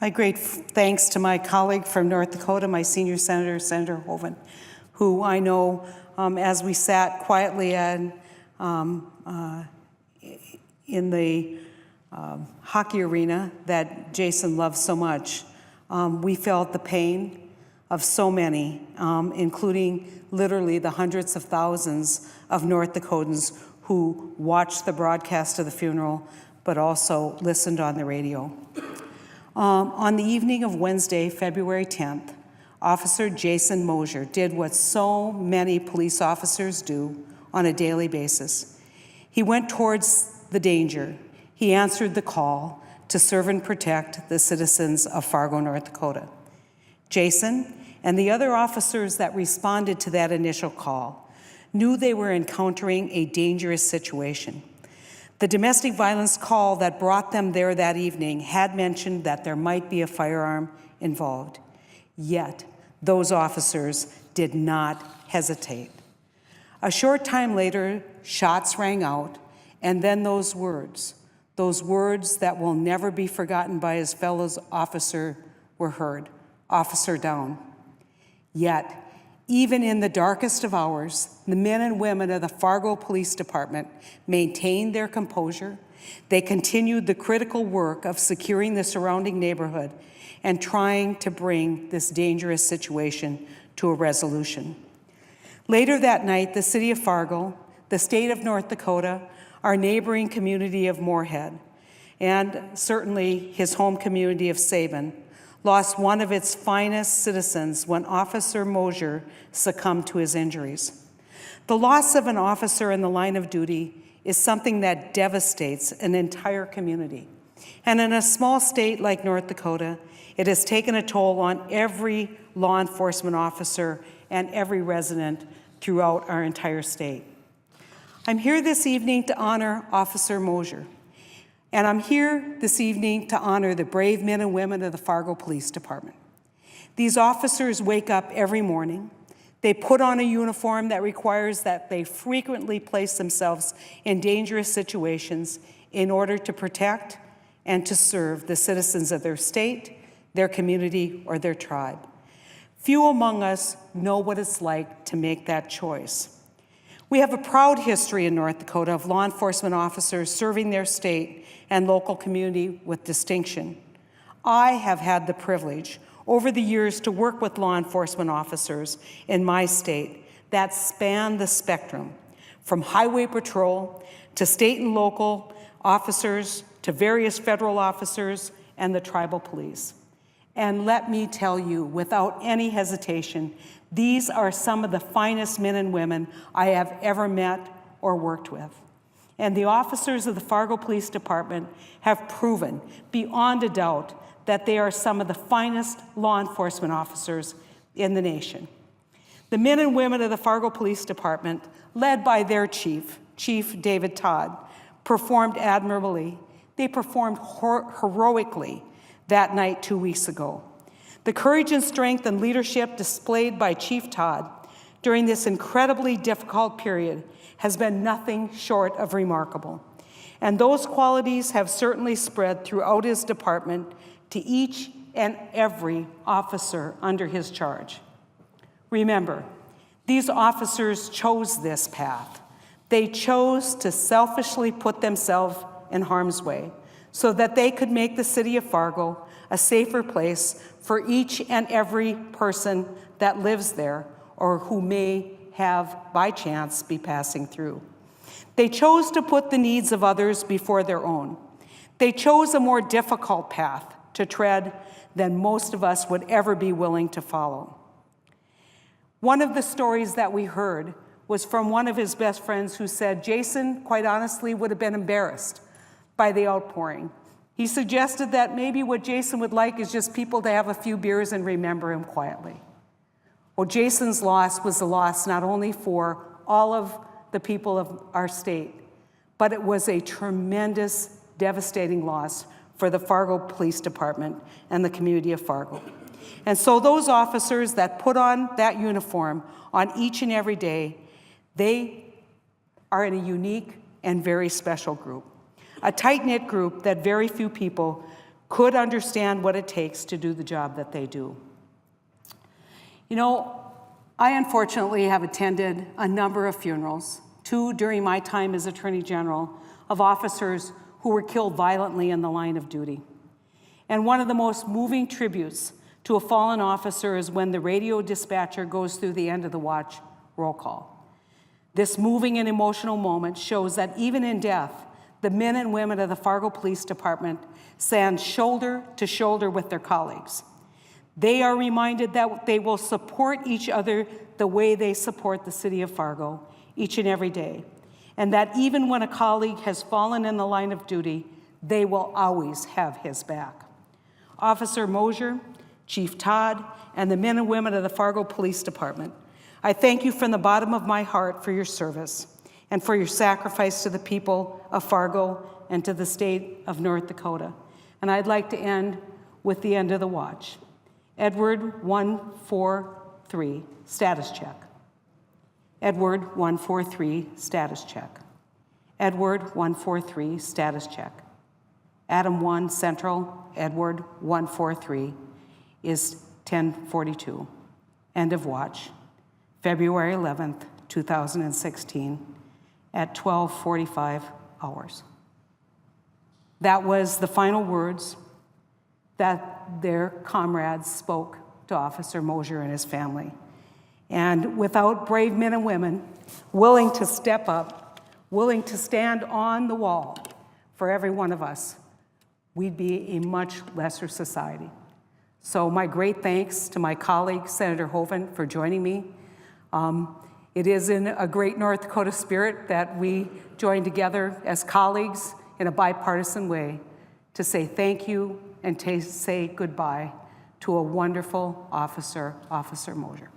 My great thanks to my colleague from North Dakota, my senior senator, Senator Hoeven, who I know as we sat quietly in the hockey arena that Jason loves so much, we felt the pain of so many, including literally the hundreds of thousands of North Dakotans who watched the broadcast of the funeral, but also listened on the radio. On the evening of Wednesday, February 10th, Officer Jason Moszer did what so many police officers do on a daily basis. He went towards the danger. He answered the call to serve and protect the citizens of Fargo, North Dakota. Jason and the other officers that responded to that initial call knew they were encountering a dangerous situation. The domestic violence call that brought them there that evening had mentioned that there might be a firearm involved. Yet, those officers did not hesitate. A short time later, shots rang out, and then those words that will never be forgotten by his fellow officer were heard, "Officer down." Yet, even in the darkest of hours, the men and women of the Fargo Police Department maintained their composure. They continued the critical work of securing the surrounding neighborhood and trying to bring this dangerous situation to a resolution. Later that night, the city of Fargo, the state of North Dakota, our neighboring community of Moorhead, and certainly his home community of Sabin, lost one of its finest citizens when Officer Moszer succumbed to his injuries. The loss of an officer in the line of duty is something that devastates an entire community. And in a small state like North Dakota, it has taken a toll on every law enforcement officer and every resident throughout our entire state. I'm here this evening to honor Officer Moszer. And I'm here this evening to honor the brave men and women of the Fargo Police Department. These officers wake up every morning. They put on a uniform that requires that they frequently place themselves in dangerous situations in order to protect and to serve the citizens of their state, their community, or their tribe. Few among us know what it's like to make that choice. We have a proud history in North Dakota of law enforcement officers serving their state and local community with distinction. I have had the privilege over the years to work with law enforcement officers in my state that span the spectrum, from highway patrol to state and local officers to various federal officers and the tribal police. And let me tell you, without any hesitation, these are some of the finest men and women I have ever met or worked with. And the officers of the Fargo Police Department have proven beyond a doubt that they are some of the finest law enforcement officers in the nation. The men and women of the Fargo Police Department, led by their chief, Chief David Todd, performed admirably. They performed heroically that night 2 weeks ago. The courage and strength and leadership displayed by Chief Todd during this incredibly difficult period has been nothing short of remarkable. And those qualities have certainly spread throughout his department to each and every officer under his charge. Remember, these officers chose this path. They chose to selfishly put themselves in harm's way so that they could make the city of Fargo a safer place for each and every person that lives there or who may have, by chance, be passing through. They chose to put the needs of others before their own. They chose a more difficult path to tread than most of us would ever be willing to follow. One of the stories that we heard was from one of his best friends who said Jason, quite honestly, would have been embarrassed by the outpouring. He suggested that maybe what Jason would like is just people to have a few beers and remember him quietly. Well, Jason's loss was a loss not only for all of the people of our state, but it was a tremendous, devastating loss for the Fargo Police Department and the community of Fargo. And so those officers that put on that uniform on each and every day, they are in a unique and very special group. A tight-knit group that very few people could understand what it takes to do the job that they do. You know, I unfortunately have attended a number of funerals, 2 during my time as Attorney General, of officers who were killed violently in the line of duty. And one of the most moving tributes to a fallen officer is when the radio dispatcher goes through the end of the watch roll call. This moving and emotional moment shows that even in death, the men and women of the Fargo Police Department stand shoulder to shoulder with their colleagues. They are reminded that they will support each other the way they support the city of Fargo each and every day, and that even when a colleague has fallen in the line of duty, they will always have his back. Officer Moszer, Chief Todd, and the men and women of the Fargo Police Department, I thank you from the bottom of my heart for your service and for your sacrifice to the people of Fargo and to the state of North Dakota. And I'd like to end with the end of the watch. Edward 143, status check. Edward 143, status check. Edward 143, status check. Adam 1 Central, Edward 143 is 1042. End of watch. February 11th, 2016 at 12:45 hours. That was the final words that their comrades spoke to Officer Moszer and his family. And without brave men and women willing to step up, willing to stand on the wall for every one of us, we'd be a much lesser society. So my great thanks to my colleague, Senator Hoeven, for joining me. It is in a great North Dakota spirit that we join together as colleagues in a bipartisan way to say thank you and to say goodbye to a wonderful officer, Officer Moszer.